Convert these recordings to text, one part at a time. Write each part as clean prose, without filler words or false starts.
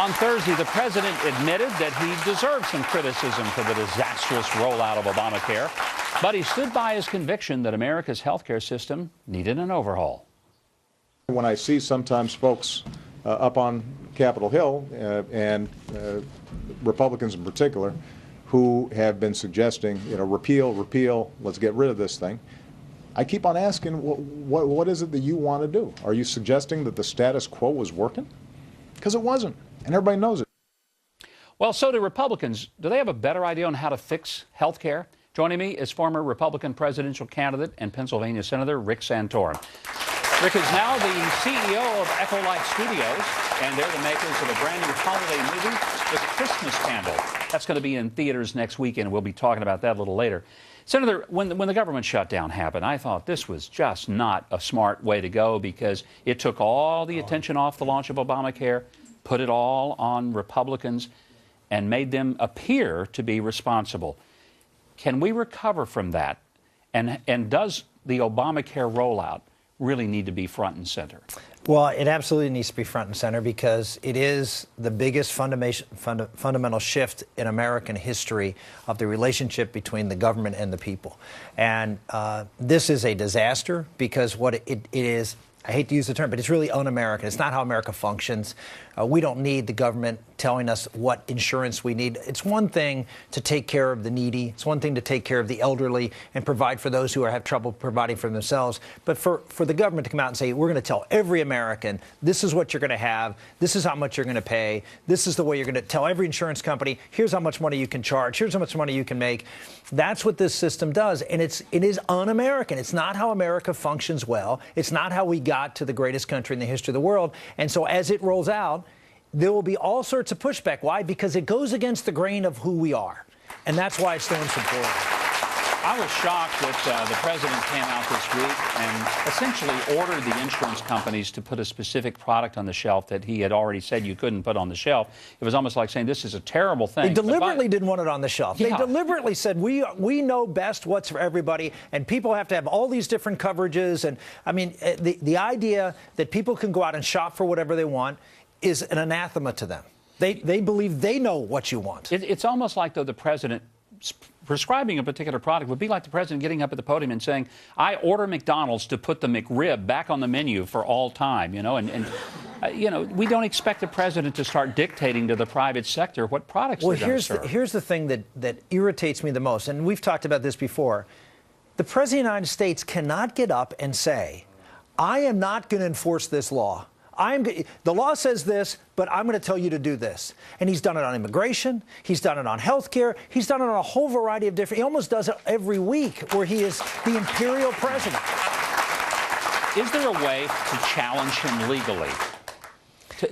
On Thursday, the president admitted that he deserved some criticism for the disastrous rollout of Obamacare, but he stood by his conviction that America's healthcare system needed an overhaul. When I see sometimes folks up on Capitol Hill and Republicans in particular who have been suggesting, repeal, let's get rid of this thing, I keep on asking, what is it that you want to do? Are you suggesting that the status quo was working? Because it wasn't, and everybody knows it. Well, so do Republicans. Do they have a better idea on how to fix health care? Joining me is former Republican presidential candidate and Pennsylvania Senator Rick Santorum. Rick is now the CEO of Echolite Studios, and they're the makers of a brand new holiday movie, The Christmas Candle. That's going to be in theaters next weekend. We'll be talking about that a little later. Senator, when the government shutdown happened, I thought this was just not a smart way to go because it took all the attention off the launch of Obamacare, put it all on Republicans, and made them appear to be responsible. Can we recover from that? And does the Obamacare rollout really need to be front and center? Well, it absolutely needs to be front and center because it is the biggest fundamental shift in American history of the relationship between the government and the people. And this is a disaster because what it is, I hate to use the term, but it's really un-American. It's not how America functions. We don't need the government telling us what insurance we need. It's one thing to take care of the needy. It's one thing to take care of the elderly and provide for those who have trouble providing for themselves. But for the government to come out and say, we're going to tell every American, this is what you're going to have, this is how much you're going to pay, this is the way you're going to tell every insurance company, here's how much money you can charge, here's how much money you can make. That's what this system does. And it is un-American. It's not how America functions well. It's not how we got to the greatest country in the history of the world. And so as it rolls out, there will be all sorts of pushback. Why? Because it goes against the grain of who we are. And that's why it's so unsupported. I was shocked that the president came out this week and essentially ordered the insurance companies to put a specific product on the shelf that he had already said you couldn't put on the shelf. It was almost like saying this is a terrible thing. They deliberately didn't want it on the shelf. Yeah. They deliberately said we know best what's for everybody, and people have to have all these different coverages. And I mean, the idea that people can go out and shop for whatever they want is an anathema to them. They believe they know what you want. It's almost like, though, the president prescribing a particular product would be like the president getting up at the podium and saying, I order McDonald's to put the McRib back on the menu for all time, and we don't expect the president to start dictating to the private sector what products they're going to serve. Here's the thing that irritates me the most, and we've talked about this before. The president of the United States cannot get up and say, I am not going to enforce this law. The law says this, but I'm going to tell you to do this. And he's done it on immigration. He's done it on health care. He's done it on a whole variety of different. He almost does it every week where he is the imperial president. Is there a way to challenge him legally?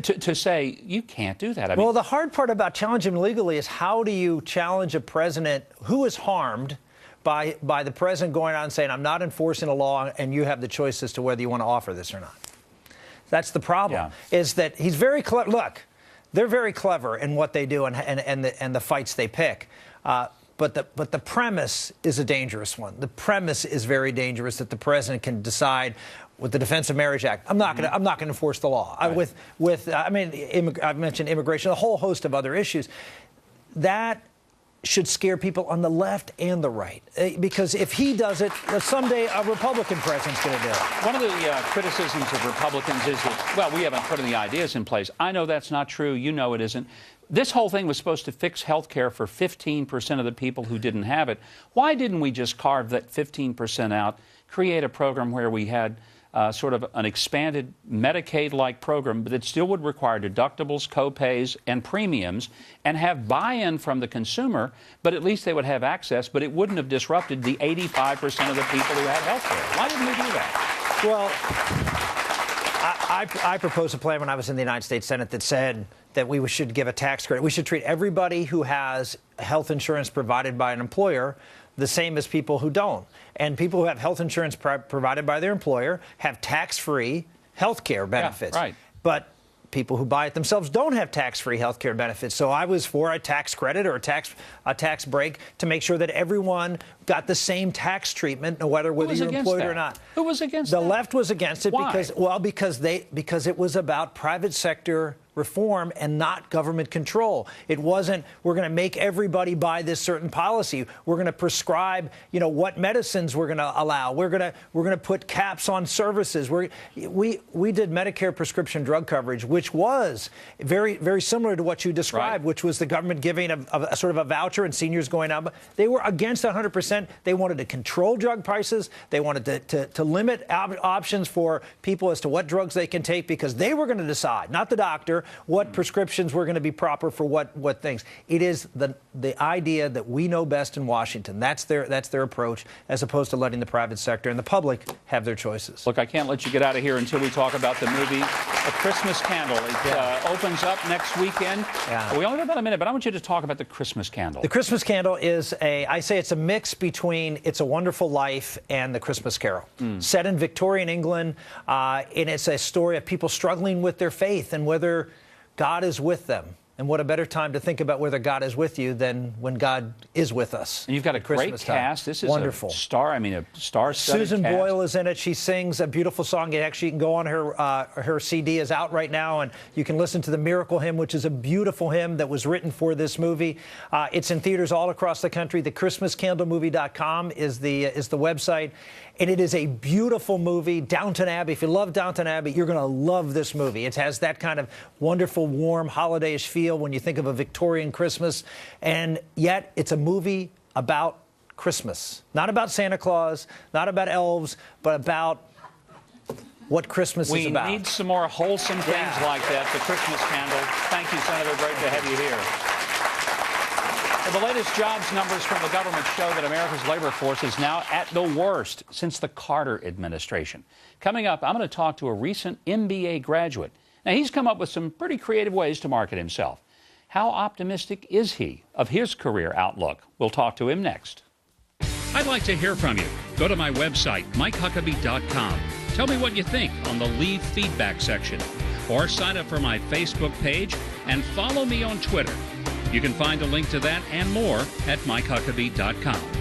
To say, you can't do that? Well, the hard part about challenging him legally is how do you challenge a president who is harmed by the president going out and saying, I'm not enforcing a law, and you have the choice as to whether you want to offer this or not. That's the problem, is that he's very clever. Look, they're very clever in what they do and the fights they pick. But the premise is a dangerous one. The premise is very dangerous that the president can decide with the Defense of Marriage Act, I'm not going to enforce the law. Right. I've mentioned immigration, a whole host of other issues. That should scare people on the left and the right. Because if he does it, someday a Republican president's going to do it. One of the criticisms of Republicans is that, well, we haven't put any ideas in place. I know that's not true. You know it isn't. This whole thing was supposed to fix health care for 15% of the people who didn't have it. Why didn't we just carve that 15% out, create a program where we had sort of an expanded Medicaid-like program, but it still would require deductibles, co-pays, and premiums, and have buy-in from the consumer, but at least they would have access, but it wouldn't have disrupted the 85% of the people who had health care. Why didn't we do that? Well, I proposed a plan when I was in the United States Senate that said that we should give a tax credit. We should treat everybody who has health insurance provided by an employer the same as people who don't. And people who have health insurance provided by their employer have tax-free health care benefits. Yeah, right. But people who buy it themselves don't have tax-free health care benefits. So I was for a tax credit or a tax break to make sure that everyone got the same tax treatment, no matter whether you're employed or not. Who was against that? The left was against it. Why? Because it was about private sector reform and not government control. It wasn't, we're going to make everybody buy this certain policy. We're going to prescribe, what medicines we're going to allow. We're going to put caps on services. We did Medicare prescription drug coverage, which was very, very similar to what you described, which was the government giving a sort of a voucher and seniors going out. They were against 100%. They wanted to control drug prices. They wanted to limit options for people as to what drugs they can take, because they were going to decide, not the doctor, what prescriptions were going to be proper for what things. It is the idea that we know best in Washington. That's their approach, as opposed to letting the private sector and the public have their choices. Look, I can't let you get out of here until we talk about the movie A Christmas Candle. It opens up next weekend. Yeah. We only have about a minute, but I want you to talk about The Christmas Candle. The Christmas Candle is I say it's a mix between It's a Wonderful Life and The Christmas Carol. Set in Victorian England, and it's a story of people struggling with their faith and whether God is with them. And what a better time to think about whether God is with you than when God is with us. And you've got a great cast. This is wonderful. A star-studded Susan cast. Boyle is in it. She sings a beautiful song. You can go on her CD is out right now, and you can listen to the Miracle Hymn, which is a beautiful hymn that was written for this movie. It's in theaters all across the country. The ChristmasCandleMovie.com is the website. And it is a beautiful movie. Downton Abbey. If you love Downton Abbey, you're going to love this movie. It has that kind of wonderful, warm, holiday-ish feel when you think of a Victorian Christmas. And yet, it's a movie about Christmas. Not about Santa Claus, not about elves, but about what Christmas is about. We need some more wholesome things like that. The Christmas Candle. Thank you, Senator. Great to have you here. Well, the latest jobs numbers from the government show that America's labor force is now at the worst since the Carter administration. Coming up, I'm going to talk to a recent MBA graduate. Now, he's come up with some pretty creative ways to market himself. How optimistic is he of his career outlook? We'll talk to him next. I'd like to hear from you. Go to my website, MikeHuckabee.com. Tell me what you think on the Leave Feedback section. Or sign up for my Facebook page and follow me on Twitter. You can find a link to that and more at MikeHuckabee.com.